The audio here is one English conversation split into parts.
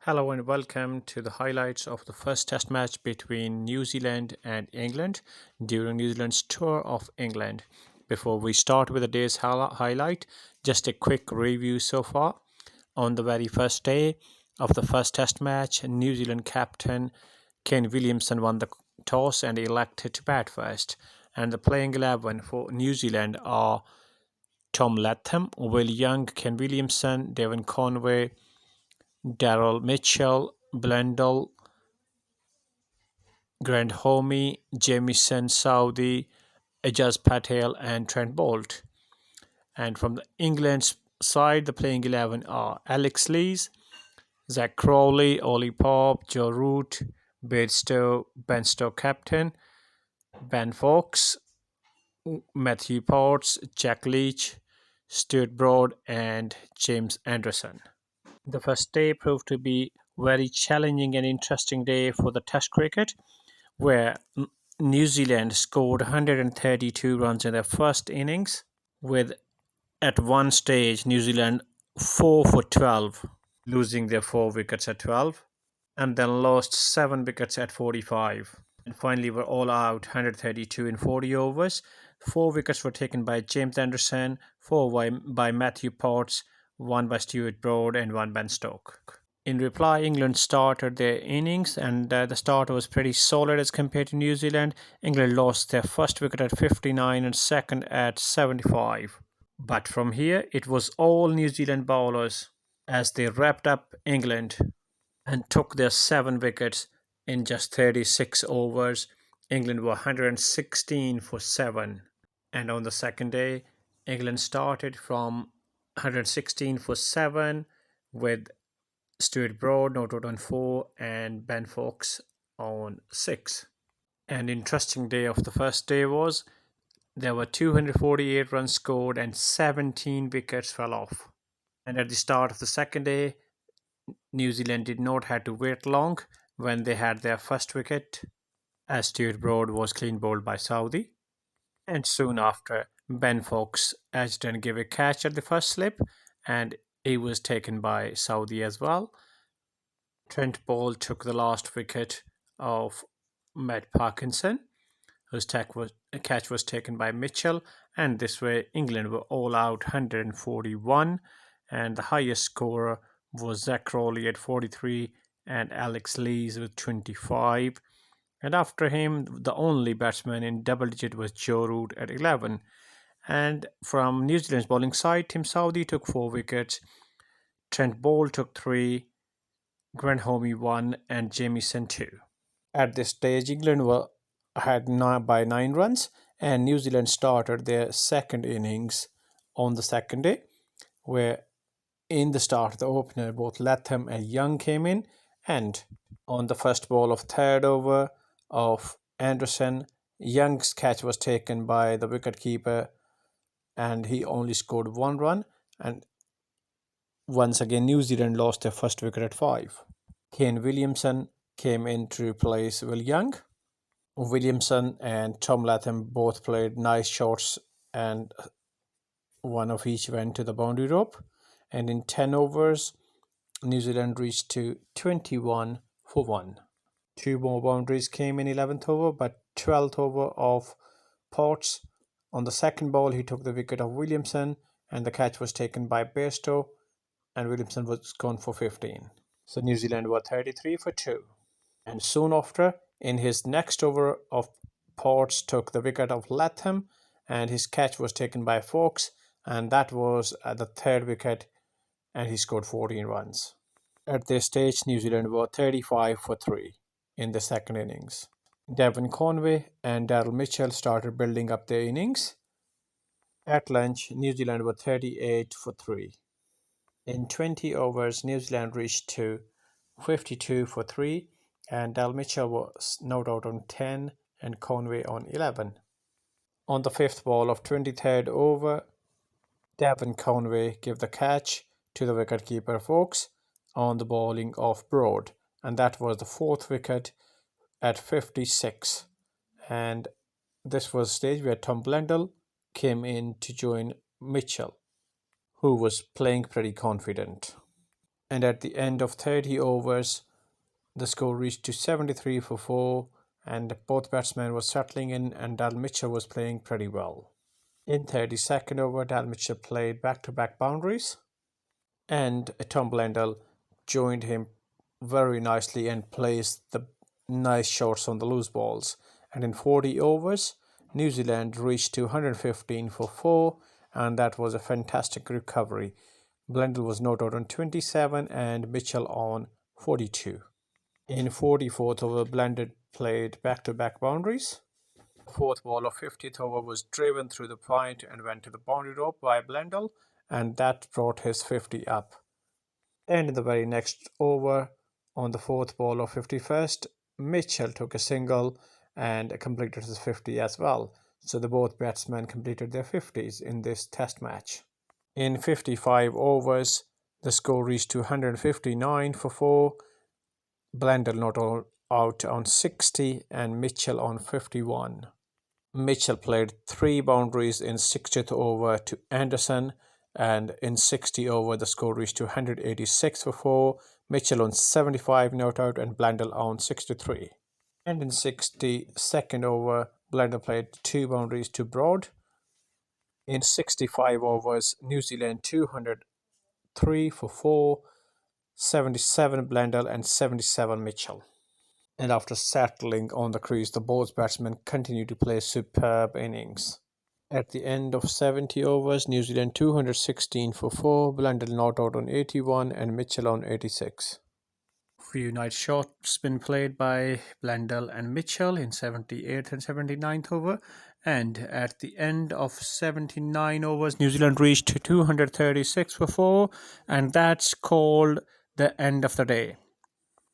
Hello and welcome to the highlights of the first test match between New Zealand and England during New Zealand's tour of England. Before we start with the day's highlight, just a quick review so far. On the very first day of the first test match, New Zealand captain Kane Williamson won the toss and elected to bat first. And the playing 11 for New Zealand are Tom Latham, Will Young, Kane Williamson, Devon Conway, Daryl Mitchell, Blundell, Grant Homey, Jamison Saudi, Ajaz Patel, and Trent Bolt. And from the England's side, the playing 11 are Alex Lees, Zach Crowley, Ollie Pope, Joe Root, Ben Stowe captain, Ben Fox, Matthew Potts, Jack Leach, Stuart Broad, and James Anderson. The first day proved to be very challenging and interesting day for the Test cricket, where New Zealand scored 132 runs in their first innings, with at one stage New Zealand 4 for 12, losing their 4 wickets at 12, and then lost 7 wickets at 45. And finally were all out 132 in 40 overs. 4 wickets were taken by James Anderson, 4 by Matthew Potts, 1 by Stuart Broad, and 1 by Ben Stowe. In reply, England started their innings, and the start was pretty solid as compared to New Zealand. England lost their first wicket at 59 and second at 75. But from here, it was all New Zealand bowlers as they wrapped up England and took their 7 wickets in just 36 overs. England were 116 for 7. And on the second day, England started from 116 for 7 with Stuart Broad not out on 4 and Ben Fox on 6. An interesting day of the first day was there were 248 runs scored and 17 wickets fell off. And at the start of the second day, New Zealand did not have to wait long when they had their first wicket, as Stuart Broad was clean bowled by Saudi. And soon after, Ben Fox edged and gave a catch at the first slip, and he was taken by Saudi as well. Trent Bolt took the last wicket of Matt Parkinson, whose catch was taken by Mitchell, and this way England were all out 141, and the highest scorer was Zach Crowley at 43 and Alex Lees with 25. And after him, the only batsman in double digit was Joe Root at 11. And from New Zealand's bowling side, Tim Southee took 4 wickets, Trent Bolt took 3, Grant Homey 1, and Jamieson 2. At this stage, England were ahead by 9 runs, and New Zealand started their second innings on the second day, where in the start of the opener, both Latham and Young came in, and on the first ball of third over of Anderson, Young's catch was taken by the wicketkeeper, and he only scored 1 run, and once again New Zealand lost their first wicket at 5. Kane Williamson came in to replace Will Young. Williamson and Tom Latham both played nice shots, and one of each went to the boundary rope. And in 10 overs, New Zealand reached to 21 for 1. 2 more boundaries came in 11th over, but 12th over of Potts. On the second ball, he took the wicket of Williamson, and the catch was taken by Bairstow, and Williamson was gone for 15. So New Zealand were 33 for 2. And soon after, in his next over of Potts took the wicket of Latham, and his catch was taken by Fox, and that was at the third wicket, and he scored 14 runs. At this stage, New Zealand were 35 for 3 in the second innings. Devon Conway and Daryl Mitchell started building up their innings. At lunch, New Zealand were 38 for 3. In 20 overs, New Zealand reached to 52 for 3, and Daryl Mitchell was not out on 10 and Conway on 11. On the 5th ball of 23rd over, Devon Conway gave the catch to the wicketkeeper Fox on the bowling of Broad, and that was the 4th wicket at 56. And this was the stage where Tom Blundell came in to join Mitchell, who was playing pretty confident. And at the end of 30 overs, the score reached to 73 for 4, and both batsmen were settling in, and Dal Mitchell was playing pretty well. In 32nd over, Dal Mitchell played back-to-back boundaries, and Tom Blundell joined him very nicely and placed the nice shots on the loose balls. And in 40 overs, New Zealand reached to 115 for 4, and that was a fantastic recovery. Blundell was not out on 27 and Mitchell on 42. In 44th over, Blundell played back-to-back boundaries. The fourth ball of 50th over was driven through the point and went to the boundary rope by Blundell, and that brought his 50 up. And in the very next over, on the fourth ball of 51st, Mitchell took a single and completed his 50 as well. So the both batsmen completed their 50s in this test match. In 55 overs, the score reached to 159 for 4. Blundell not out on 60 and Mitchell on 51. Mitchell played 3 boundaries in 60th over to Anderson, and in 60 over the score reached to 186 for 4. Mitchell on 75 not out and Blundell on 63. And in 62nd over, Blundell played 2 boundaries to Broad. In 65 overs, New Zealand 203 for 4, 77 Blundell and 77 Mitchell. And after settling on the crease, the both batsmen continued to play superb innings. At the end of 70 overs, New Zealand 216 for 4, Blundell not out on 81 and Mitchell on 86. Few nice shots been played by Blundell and Mitchell in 78th and 79th over, and at the end of 79 overs, New Zealand reached 236 for 4, and that's called the end of the day.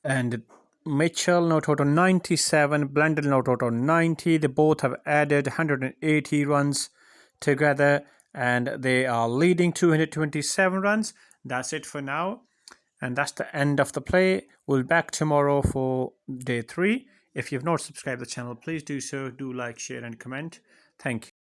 And Mitchell not out on 97, Blundell not out on 90. They both have added 180 runs together, and they are leading 227 runs. That's it for now. And that's the end of the play. We'll be back tomorrow for day 3. If you've not subscribed to the channel, please do so. Do like, share, and comment. Thank you.